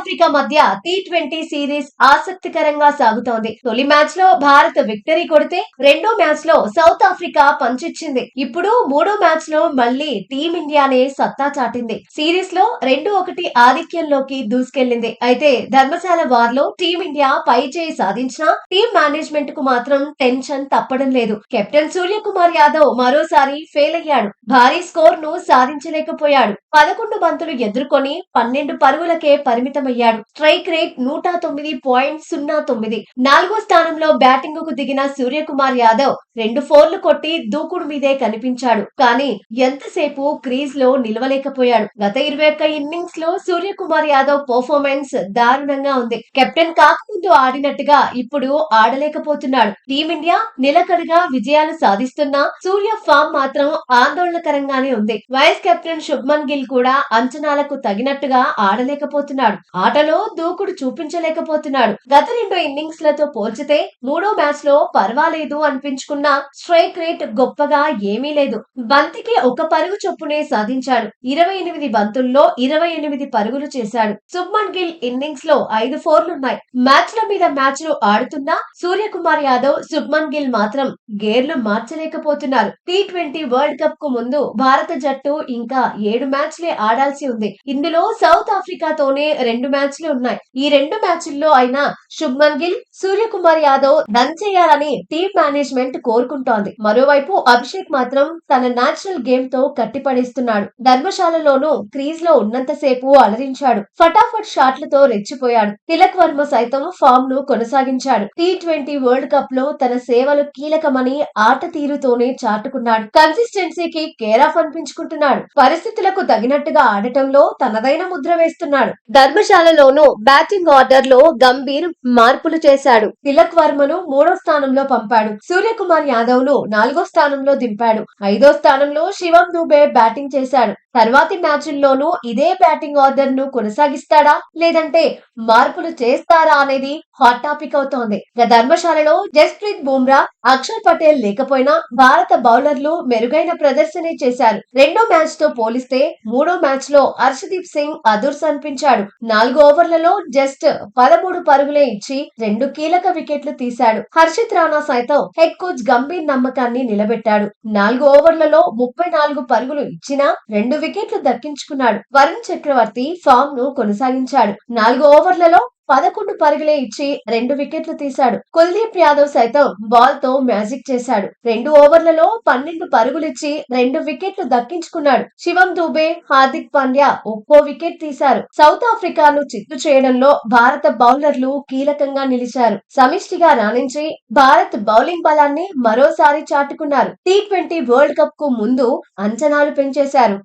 Africa మధ్య T20 series ఆసక్తికరంగా సాగుతోంది. తొలి మ్యాచ్ లో భారత్ విక్టరీ కొడితే రెండో మ్యాచ్ లో సౌత్ ఆఫ్రికా పంచిచ్చింది. ఇప్పుడు మూడో మ్యాచ్ లో మళ్లీ టీమిండియానే సత్తా చాటింది. సిరీస్ లో 2-1 ఆధిక్యంలోకి దూసుకెళ్లింది. అయితే ధర్మశాల వార్లో టీమిండియా పై చేయి సాధించినా టీం మేనేజ్మెంట్ కు మాత్రం టెన్షన్ తప్పడం లేదు. కెప్టెన్ సూర్యకుమార్ యాదవ్ మరోసారి ఫెయిల్ అయ్యాడు. భారీ స్కోర్ ను సాధించలేకపోయాడు. 11 బంతులు ఎదుర్కొని 12 పరుగులకే పరిమితమయ్యాడు. Strike rate 109.09. నాలుగో స్థానంలో బ్యాటింగ్ కు దిగిన సూర్యకుమార్ యాదవ్ 2 ఫోర్లు కొట్టి దూకుడు మీదే కనిపించాడు. కానీ ఎంతసేపు క్రీజ్ లో నిలవలేకపోయాడు. గత 21 ఇన్నింగ్స్ లో సూర్యకుమార్ యాదవ్ పర్ఫార్మెన్స్ దారుణంగా ఉంది. కెప్టెన్ కాకముందు ఆడినట్టుగా ఇప్పుడు ఆడలేకపోతున్నాడు. టీమిండియా నిలకడగా విజయాలు సాధిస్తున్నా సూర్య ఫామ్ మాత్రం ఆందోళనకరంగానే ఉంది. వైస్ కెప్టెన్ శుభ్మన్ గిల్ కూడా అంచనాలకు తగినట్టుగా ఆడలేకపోతున్నాడు. ఆటలో దూకుడు చూపించలేకపోతున్నాడు. గత 2 ఇన్నింగ్స్ లతో పోల్చితే మూడో మ్యాచ్ లో పర్వాలేదు అనిపించుకున్న స్ట్రైక్ రేట్ గొప్పగా ఏమీ లేదు. బంతికి 1 పరుగు చొప్పునే సాధించాడు. 28 బంతుల్లో 28 పరుగులు చేశాడు. శుభ్మన్ గిల్ ఇన్నింగ్స్ లో 5 ఫోర్లున్నాయి. మ్యాచ్ల మీద మ్యాచ్లు ఆడుతున్నా సూర్యకుమార్ యాదవ్, శుభ్మన్ గిల్ మాత్రం గేర్లు మార్చలేకపోతున్నారు. టీ20 వరల్డ్ కప్ కు ముందు భారత జట్టు ఇంకా 7 మ్యాచ్లే ఆడాల్సి ఉంది. ఇందులో సౌత్ ఆఫ్రికాతోనే 2 మ్యాచ్లు ఉన్నాయి. ఈ 2 మ్యాచ్ల్లో అయినా శుభ్మన్ గిల్, సూర్యకుమార్ యాదవ్ రన్ చేయాలని టీం మేనేజ్మెంట్ కోరుకుంటోంది. మరోవైపు అభిషేక్ మాత్రం తన నేచురల్ గేమ్ తో కట్టిపడేస్తున్నాడు. ధర్మశాలలోనూ క్రీజ్ లో ఉన్నంతసేపు అలరించాడు. ఫటాఫట్ షాట్లతో రెచ్చిపోయాడు. తిలక్ వర్మ సైతం ఫామ్ ను కొనసాగించాడు. టీ20 వరల్డ్ కప్ లో తన సేవలు కీలకమని ఆట తీరుతోనే చాటుకున్నాడు. కన్సిస్టెన్సీకి కేర్ ఆఫ్ అనిపించుకుంటున్నాడు. పరిస్థితులకు తగినట్టుగా ఆడటంలో తనదైన ముద్ర వేస్తున్నాడు. ధర్మశాలలోనూ బ్యాటింగ్ ఆర్డర్ లో గంభీర్ మార్పులు చేశాడు. తిలక్ వర్మను 3వ స్థానంలో పంపాడు. సూర్యకుమార్ యాదవ్ ను 4వ స్థానంలో దింపాడు. 5వ స్థానంలో శివం దూబే బ్యాటింగ్ చేశాడు. తర్వాతి మ్యాచ్ల్లోనూ ఇదే బ్యాటింగ్ ఆర్డర్ ను కొనసాగిస్తాడా లేదంటే మార్పులు చేస్తారా అనేది హాట్ టాపిక్ అవుతోంది. ధర్మశాలలో జస్ప్రీత్ బుమ్రా, అక్షర్ పటేల్ లేకపోయినా భారత బౌలర్లు మెరుగైన ప్రదర్శనే చేశారు. రెండో మ్యాచ్ తో పోలిస్తే మూడో మ్యాచ్ లో హర్షదీప్ సింగ్ అదుర్స్ అనిపించాడు. 4 ఓవర్లలో జస్ట్ 13 పరుగులే ఇచ్చి 2 కీలక వికెట్లు తీశాడు. హర్షిత్ రాణా సైతం హెడ్ కోచ్ గంభీర్ నమ్మకాన్ని నిలబెట్టాడు. 4 ఓవర్లలో 34 పరుగులు ఇచ్చినా 2 వికెట్లు దక్కించుకున్నాడు. వరుణ్ చక్రవర్తి ఫామ్ ను కొనసాగించాడు. 4 ఓవర్లలో 11 పరుగులే ఇచ్చి 2 వికెట్లు తీశాడు. కుల్దీప్ యాదవ్ సైతం బాల్ తో మ్యాజిక్ చేశాడు. 2 ఓవర్లలో 12 పరుగులిచ్చి 2 వికెట్లు దక్కించుకున్నాడు. శివం దూబే, హార్దిక్ పాండ్యా ఒక్కో వికెట్ తీశారు. సౌత్ ఆఫ్రికాను చిత్తు చేయడంలో భారత బౌలర్లు కీలకంగా నిలిచారు. సమిష్టిగా రాణించి భారత్ బౌలింగ్ బలాన్ని మరోసారి చాటుకున్నారు. టీ20 వరల్డ్ కప్ కు ముందు అంచనాలు పెంచేశారు.